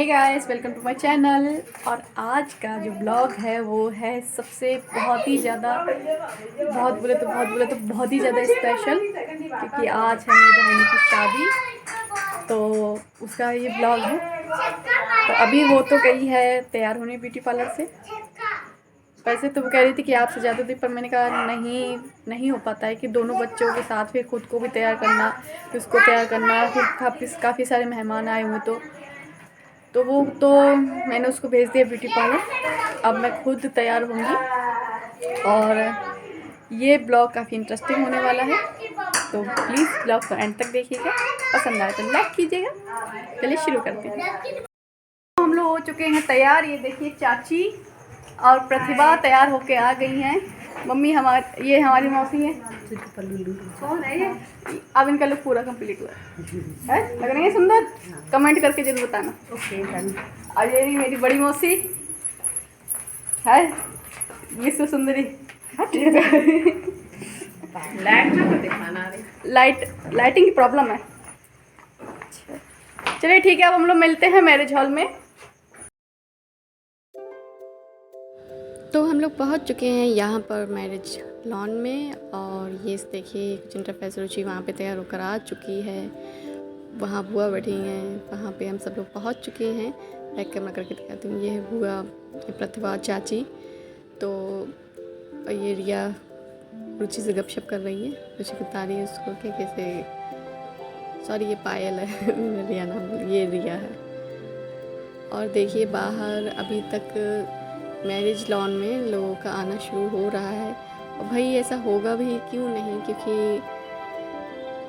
Hey guys, welcome to my channel. और आज का जो ब्लॉग है वो है सबसे बहुत ही ज़्यादा बहुत ही ज़्यादा स्पेशल, क्योंकि आज है मेरी बहन की शादी। तो उसका ये ब्लॉग है। तो अभी वो तो गई है तैयार होने ब्यूटी पार्लर से। वैसे तो वो कह रही थी कि आपसे ज़्यादा थी, पर मैंने कहा नहीं हो पाता है कि दोनों बच्चों के साथ फिर खुद को भी तैयार करना, फिर उसको तैयार करना, फिर काफ़ी सारे मेहमान आए हुए। तो वो तो मैंने उसको भेज दिया ब्यूटी पार्लर। अब मैं खुद तैयार होंगी और ये ब्लॉग काफ़ी इंटरेस्टिंग होने वाला है। तो प्लीज़ ब्लॉग को एंड तक देखिएगा, पसंद आए तो लाइक कीजिएगा। चलिए शुरू करते हैं। हम लोग हो चुके हैं तैयार। ये देखिए चाची और प्रतिभा तैयार होके आ गई हैं। मम्मी ये हमारी मौसी है। कौन है ये? अब इनका लुक पूरा कंप्लीट हुआ है। लग रही है सुंदर? कमेंट करके जरूर बताना। और ये मेरी बड़ी मौसी है, विश्व सुंदरी। लाइटिंग की प्रॉब्लम है। चलिए ठीक है, अब हम लोग मिलते हैं मैरिज हॉल में। तो हम लोग पहुंच चुके हैं यहाँ पर मैरिज लॉन में। और ये देखिए कुछ इंटरफेस रुचि वहाँ पे तैयार होकर आ चुकी है। वहाँ बुआ बैठी हैं, वहाँ पे हम सब लोग पहुँच चुके हैं। बैक कैमरा करके दिखाती हूँ। ये है बुआ, ये प्रतिभा चाची। तो ये रिया रुचि से गपशप कर रही है। रुचि बता रही है उसको कि कैसे, सॉरी ये पायल है रिया नाम, ये रिया है। और देखिए बाहर अभी तक मैरिज लॉन में लोगों का आना शुरू हो रहा है। और भाई ऐसा होगा भी क्यों नहीं, क्योंकि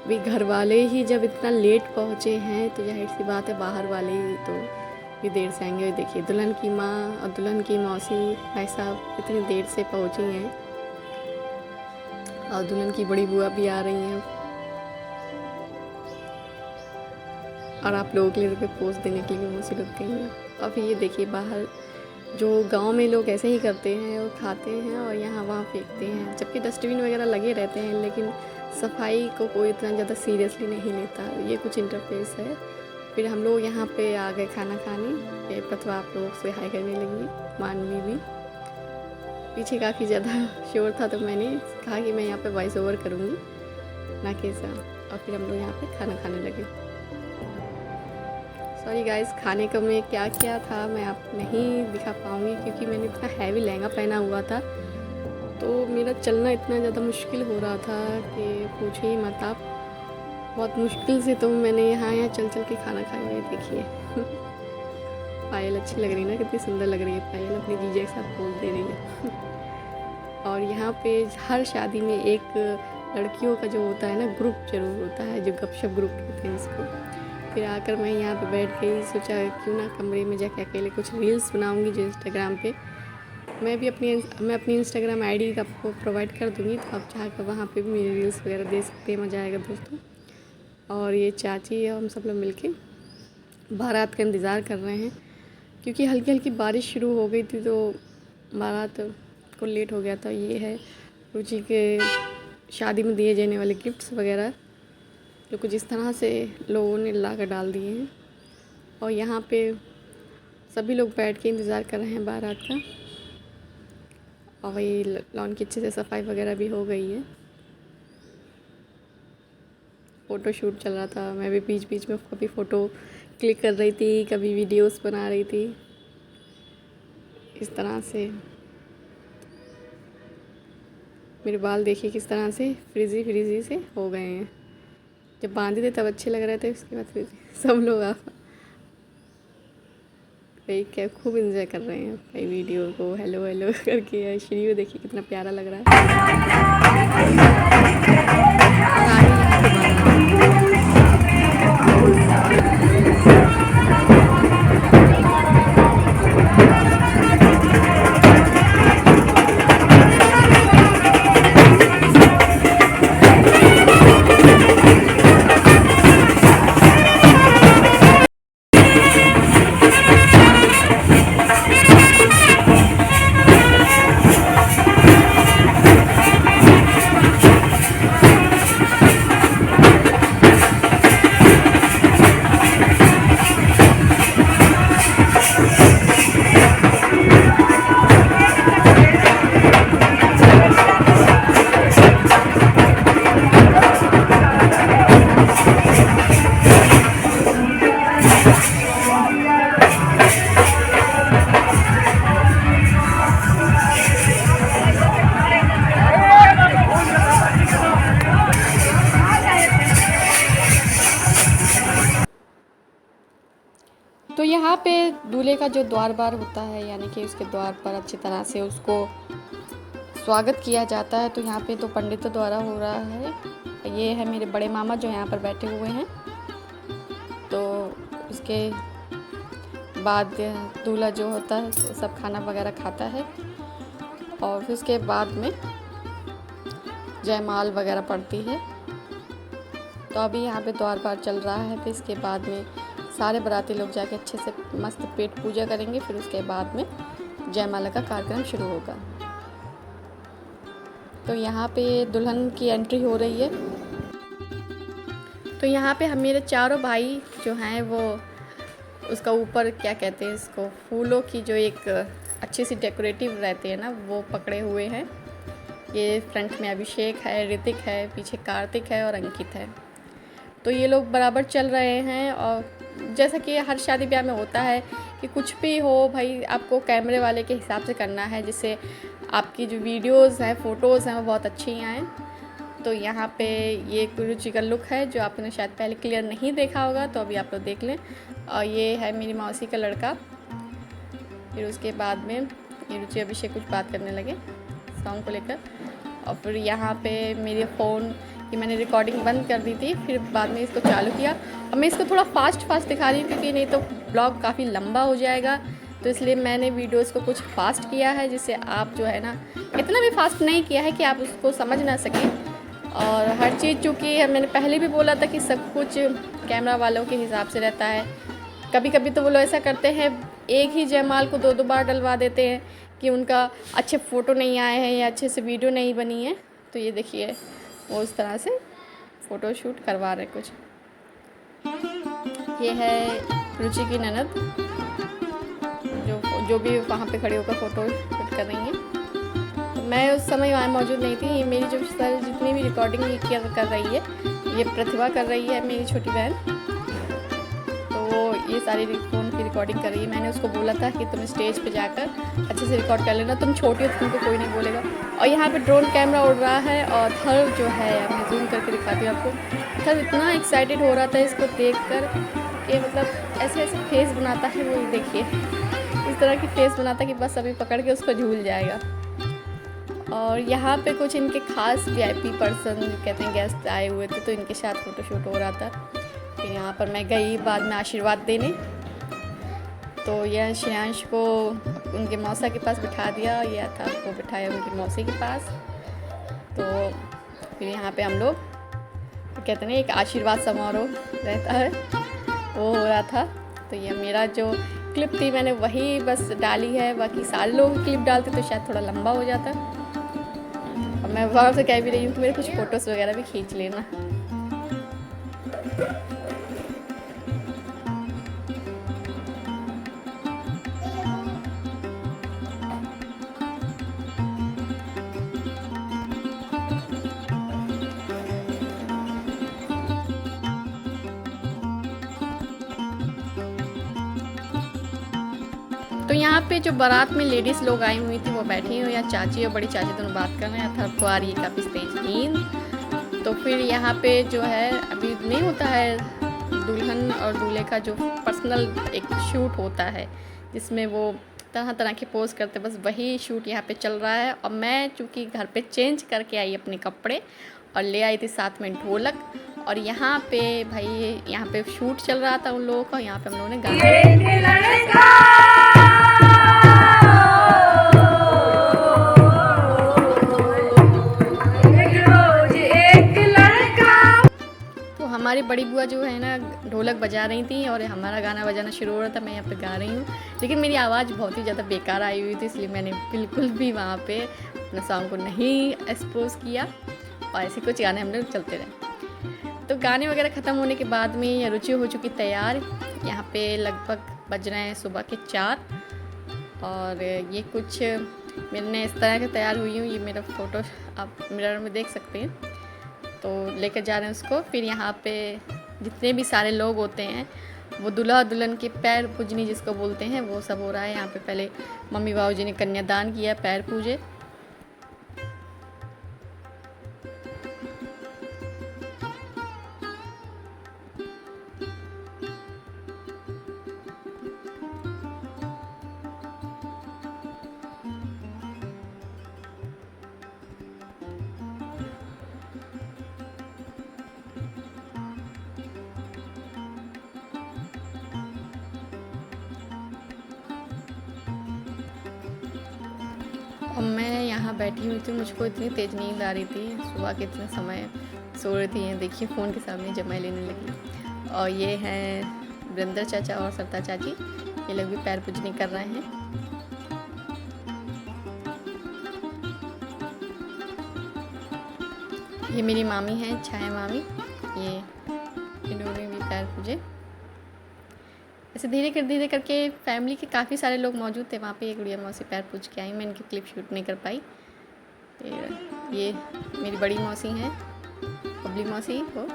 भी घर वाले ही जब इतना लेट पहुँचे हैं तो जाहिर सी बात है बाहर वाले ही तो भी देर से आएंगे। देखिए दुल्हन की माँ और दुल्हन की मौसी भाई साहब इतनी देर से पहुँची हैं। और दुल्हन की बड़ी बुआ भी आ रही हैं। और आप लोगों के लिए पोज देने के लिए मौसी लोग गई हैं। और फिर ये देखिए बाहर जो गांव में लोग ऐसे ही करते हैं और खाते हैं और यहाँ वहाँ फेंकते हैं, जबकि डस्टबिन वगैरह लगे रहते हैं, लेकिन सफाई को कोई इतना ज़्यादा सीरियसली नहीं लेता। ये कुछ इंटरफेस है। फिर हम लोग यहाँ पे आ गए खाना खाने। ये प्रतिभा आप लोग से हाई करने लगी, मानवी भी। पीछे काफ़ी ज़्यादा शोर था तो मैंने कहा कि मैं यहाँ पे वॉइस ओवर करूँगी ना कैसा। और फिर हम लोग यहाँ पे खाना खाने लगे। सॉरी गाइस, खाने का मैं क्या क्या था मैं आप नहीं दिखा पाऊँगी, क्योंकि मैंने इतना हैवी लहंगा पहना हुआ था तो मेरा चलना इतना ज़्यादा मुश्किल हो रहा था कि पूछिए ही मत आप। बहुत मुश्किल से तो मैंने यहाँ चल के खाना खाया है। देखिए पायल अच्छी लग रही है ना, कितनी सुंदर लग रही है पायल, अपनी जीजा के साथ बोल दे रही है। और यहाँ पे हर शादी में एक लड़कियों का जो होता है ना ग्रुप जरूर होता है, जो गपशप ग्रुप कहते हैं इसको। फिर आकर मैं यहाँ पे बैठ गई, सोचा क्यों ना कमरे में जाके अकेले कुछ रील्स बनाऊँगी जो इंस्टाग्राम पे मैं अपनी इंस्टाग्राम आईडी आपको प्रोवाइड कर दूँगी, तो आप चाहकर वहाँ पे भी मेरी रील्स वगैरह देख सकते हैं। मज़ा आएगा दोस्तों। और ये चाची और हम सब लोग मिलके बारात का इंतज़ार कर रहे हैं, क्योंकि हल्की हल्की बारिश शुरू हो गई थी तो बारात को लेट हो गया था। ये है रुचि के शादी में दिए जाने वाले गिफ्ट्स वगैरह जो कुछ इस तरह से लोगों ने ला कर डाल दिए हैं। और यहाँ पे सभी लोग बैठ के इंतज़ार कर रहे हैं बारात का। और वही लॉन की अच्छे से सफाई वगैरह भी हो गई है। फ़ोटो शूट चल रहा था, मैं भी बीच बीच में कभी फ़ोटो क्लिक कर रही थी, कभी वीडियोस बना रही थी इस तरह से। मेरे बाल देखिए किस तरह से फ्रिजी से हो गए हैं। जब बांधे थे तब अच्छे लग रहे थे, उसके बाद फिर सब लोग भाई क्या खूब इंजॉय कर रहे हैं भाई वीडियो को हेलो हेलो करके। श्रीयू देखिए कितना प्यारा लग रहा है। तो यहाँ पे दूल्हे का जो द्वार बार होता है, यानी कि उसके द्वार पर अच्छी तरह से उसको स्वागत किया जाता है। तो यहाँ पे तो पंडितों द्वारा हो रहा है। ये है मेरे बड़े मामा जो यहाँ पर बैठे हुए हैं। तो उसके बाद दूल्हा जो होता है तो सब खाना वगैरह खाता है और फिर उसके बाद में जयमाल वगैरह पड़ती है। तो अभी यहाँ पे द्वार बार चल रहा है। फिर इसके बाद में सारे बाराती लोग जाके अच्छे से मस्त पेट पूजा करेंगे। फिर उसके बाद में जयमाला का कार्यक्रम शुरू होगा। तो यहाँ पे दुल्हन की एंट्री हो रही है। तो यहाँ पे हम मेरे चारों भाई जो हैं वो उसका ऊपर क्या कहते हैं इसको, फूलों की जो एक अच्छी सी डेकोरेटिव रहती है ना, वो पकड़े हुए हैं। ये फ्रंट में अभिषेक है, ऋतिक है, पीछे कार्तिक है और अंकित है। तो ये लोग बराबर चल रहे हैं। और जैसा कि हर शादी ब्याह में होता है कि कुछ भी हो भाई, आपको कैमरे वाले के हिसाब से करना है, जिससे आपकी जो वीडियोस हैं, फ़ोटोज़ हैं, वो बहुत अच्छी आएँ। तो यहाँ पे ये रुचि का लुक है जो आपने शायद पहले क्लियर नहीं देखा होगा, तो अभी आप लोग देख लें। और ये है मेरी मौसी का लड़का। फिर उसके बाद में ये रुचि अभिषेक कुछ बात करने लगे सॉन्ग को लेकर। और फिर यहाँ पे मेरे फ़ोन की मैंने रिकॉर्डिंग बंद कर दी थी, फिर बाद में इसको चालू किया। और मैं इसको थोड़ा फास्ट दिखा रही हूँ क्योंकि नहीं तो ब्लॉग काफ़ी लंबा हो जाएगा। तो इसलिए मैंने वीडियोस को कुछ फास्ट किया है, जिससे आप जो है ना, इतना भी फास्ट नहीं किया है कि आप उसको समझ ना सकें। और हर चीज़ चूँकि मैंने पहले भी बोला था कि सब कुछ कैमरा वालों के हिसाब से रहता है। कभी कभी तो वो लोग ऐसा करते हैं, एक ही जयमाल को दो बार डलवा देते हैं कि उनका अच्छे फ़ोटो नहीं आए हैं या अच्छे से वीडियो नहीं बनी है। तो ये देखिए वो उस तरह से फ़ोटो शूट करवा रहे कुछ। ये है रुचि की ननद जो भी वहाँ पे खड़े होकर फ़ोटो शूट कर रही हैं। तो मैं उस समय वहाँ मौजूद नहीं थी। ये मेरी जो सर जितनी भी रिकॉर्डिंग कर रही है, ये प्रतिभा कर रही है, मेरी छोटी बहन। तो वो ये सारी फ़ोन की रिकॉर्डिंग कर रही है। मैंने उसको बोला था कि तुम स्टेज पे जाकर अच्छे से रिकॉर्ड कर लेना, तुम छोटी हो तो तुमको कोई नहीं बोलेगा। और यहाँ पे ड्रोन कैमरा उड़ रहा है और थर जो है, मैं जूम करके दिखाती हूँ आपको। थर इतना एक्साइटेड हो रहा था इसको देखकर कि मतलब ऐसे ऐसे फेस बनाता है वो, देखिए इस तरह की फेस बनाता है कि बस अभी पकड़ के उसको झूल जाएगा। और यहाँ पे कुछ इनके खास VIP पर्सन कहते हैं गेस्ट आए हुए थे, तो इनके साथ फ़ोटोशूट हो रहा था। फिर यहाँ पर मैं गई बाद में आशीर्वाद देने। तो यह श्रेयांश को उनके मौसा के पास बिठा दिया, यह था वो बिठाया उनकी मौसी के पास। तो फिर यहाँ पे हम लोग कहते हैं एक आशीर्वाद समारोह रहता है, वो हो रहा था। तो ये मेरा जो क्लिप थी मैंने वही बस डाली है, बाकी सारे लोग क्लिप डालते तो शायद थोड़ा लंबा हो जाता। और मैं वहाँ से कह भी रही हूँ कि मेरे कुछ फ़ोटोज़ वगैरह भी खींच लेना। तो यहाँ पे जो बारात में लेडीज़ लोग आई हुई थी वो बैठी हुई, या चाची और बड़ी चाची दोनों बात कर रहे हैं। थर्ड आ रही है काफ़ी तेज नींद। तो फिर यहाँ पे जो है अभी नहीं होता है, दुल्हन और दूल्हे का जो पर्सनल एक शूट होता है जिसमें वो तरह तरह के पोज करते, बस वही शूट यहाँ पे चल रहा है। और मैं चूँकि घर पे चेंज करके आई अपने कपड़े और ले आई थी साथ में ढोलक, और यहाँ पे भाई यहाँ पे शूट चल रहा था उन लोगों का। यहाँ पे हम लोगों ने गाना हमारी बड़ी बुआ जो है ना ढोलक बजा रही थी और हमारा गाना बजाना शुरू हो रहा था। मैं यहाँ पे गा रही हूँ, लेकिन मेरी आवाज़ बहुत ही ज़्यादा बेकार आई हुई थी, इसलिए मैंने बिल्कुल भी वहाँ पे अपने सॉन्ग को नहीं एक्सपोज किया। और ऐसे कुछ गाने हम लोग चलते रहे। तो गाने वगैरह ख़त्म होने के बाद में ये रुचि हो चुकी तैयार। यहाँ पे लगभग बज रहे हैं सुबह के 4। और ये कुछ मैंने इस तरह के तैयार हुई हूँ। ये मेरा फ़ोटो आप मिरर में देख सकते हैं। तो लेकर जा रहे हैं उसको। फिर यहाँ पे जितने भी सारे लोग होते हैं वो दूल्हा दुल्हन के पैर पूजनी जिसको बोलते हैं वो सब हो रहा है। यहाँ पे पहले मम्मी बाबू जी ने कन्यादान किया, पैर पूजे। मैं यहाँ बैठी हुई थी, मुझको इतनी तेज़ नींद आ रही थी, सुबह के इतने समय सो रही थी। देखिए फ़ोन के सामने जब मैं लेने लगी। और ये हैं वीरेंद्र चाचा और सरिता चाची, ये लोग भी पैर पूजनी कर रहे हैं। ये मेरी मामी हैं, छाया मामी, ये इन्होंने भी पैर पूजे। ऐसे धीरे करके फैमिली के काफ़ी सारे लोग मौजूद थे वहाँ पे। एक गुड़िया मौसी पैर पूज के आई, मैं इनकी क्लिप शूट नहीं कर पाई। ये मेरी बड़ी मौसी हैं, बबली मौसी हो।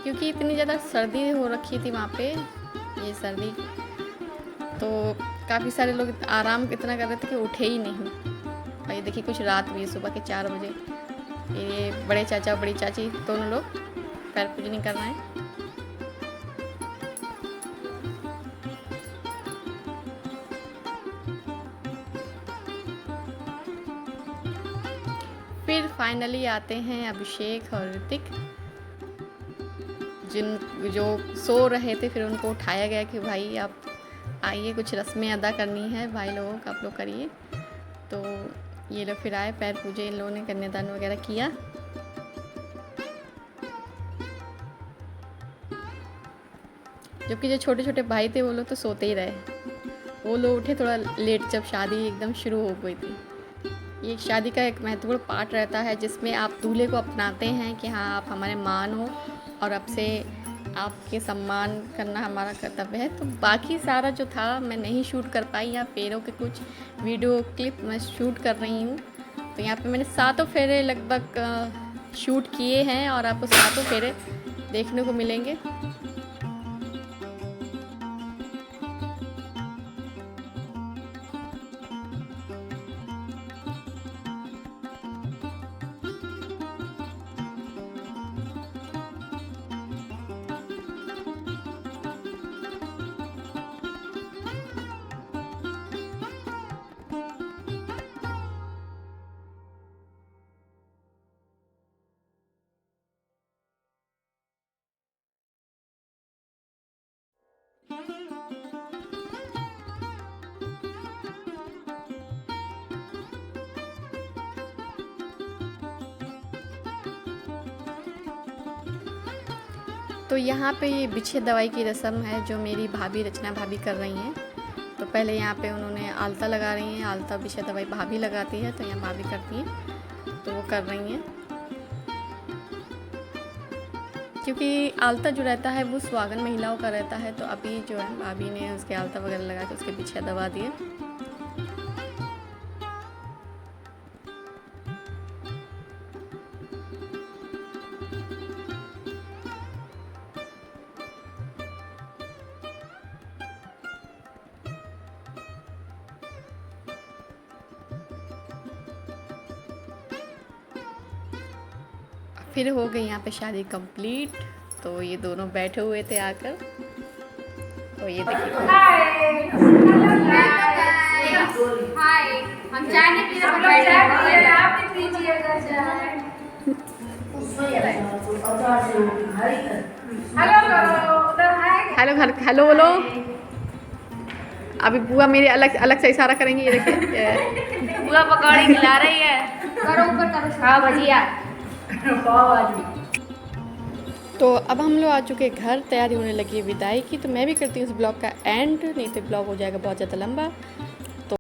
क्योंकि इतनी ज़्यादा सर्दी हो रखी थी वहाँ पे, ये सर्दी, तो काफ़ी सारे लोग आराम इतना कर रहे थे कि उठे ही नहीं। और ये देखिए कुछ रात हुई, सुबह के 4 बजे ये बड़े चाचा बड़ी चाची दोनों लोग पैर पूजनी कर रहे हैं। फिर फाइनली आते हैं अभिषेक और ऋतिक, जो सो रहे थे। फिर उनको उठाया गया कि भाई आप आइए, कुछ रस्में अदा करनी है भाई लोगों का, आप लोग करिए। तो ये लोग फिर आए, पैर पूजे, इन लोगों ने कन्यादान वगैरह किया। जबकि जो छोटे छोटे भाई थे वो लोग तो सोते ही रहे, वो लोग उठे थोड़ा लेट जब शादी एकदम शुरू हो गई थी। ये शादी का एक महत्वपूर्ण पार्ट रहता है जिसमें आप दूल्हे को अपनाते हैं कि हाँ आप हमारे मान हो और अब से आपके सम्मान करना हमारा कर्तव्य है। तो बाकी सारा जो था मैं नहीं शूट कर पाई, यहाँ फेरों के कुछ वीडियो क्लिप मैं शूट कर रही हूँ। तो यहाँ पे मैंने 7 फेरे लगभग शूट किए हैं और आपको 7 फेरे देखने को मिलेंगे। तो यहाँ पे ये बिछे दवाई की रस्म है जो मेरी भाभी रचना भाभी कर रही हैं। तो पहले यहाँ पे उन्होंने आलता लगा रही हैं, आलता बिछे दवाई भाभी लगाती है, तो यहाँ भाभी करती हैं, तो वो कर रही हैं। क्योंकि आलता जो रहता है वो सुहागन महिलाओं का रहता है, तो अभी जो है भाभी ने उसके आलता वगैरह लगा के उसके पीछे दबा दिए। फिर हो गई यहाँ पे शादी कंप्लीट। तो ये दोनों बैठे हुए थे आकर, तो ये देखिए हाय, हम चाय नहीं पी रहे, आप भी पीजिएगा चाय। हेलो हेलो बोलो। अभी बुआ मेरे अलग अलग से इशारा करेंगी, ये देखिए बुआ पकौड़ी खिला रही है। करो ऊपर करो, खाओ भजिया। तो अब हम लोग आ चुके घर, तैयारी होने लगी विदाई की। तो मैं भी करती हूँ इस ब्लॉग का एंड, नहीं तो ब्लॉग हो जाएगा बहुत ज़्यादा लंबा।